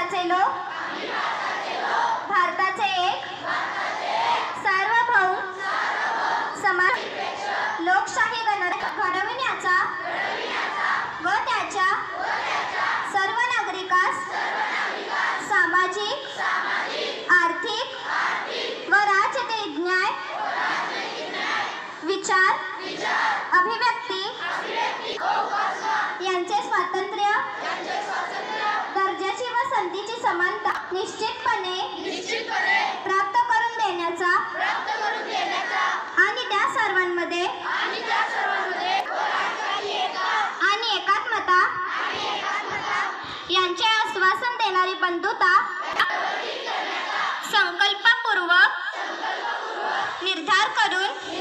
भारताचे लोक भारताचे एक सार्वभौम समाज लोकशाही घडविण्याचा व त्याच्या सर्व नागरिकास सामाजिक आर्थिक व राजकीय न्याय विचार अभिव्यक्ती यांचे स्वातंत्र्य दर्जाची व संधीची समानता निश्चितपणे प्राप्त करून देण्याचा आणि त्या सर्वांमध्ये आणि एकात्मता यांचे आश्वासन देणारी बंधुता संकल्पपूर्वक निर्धार करून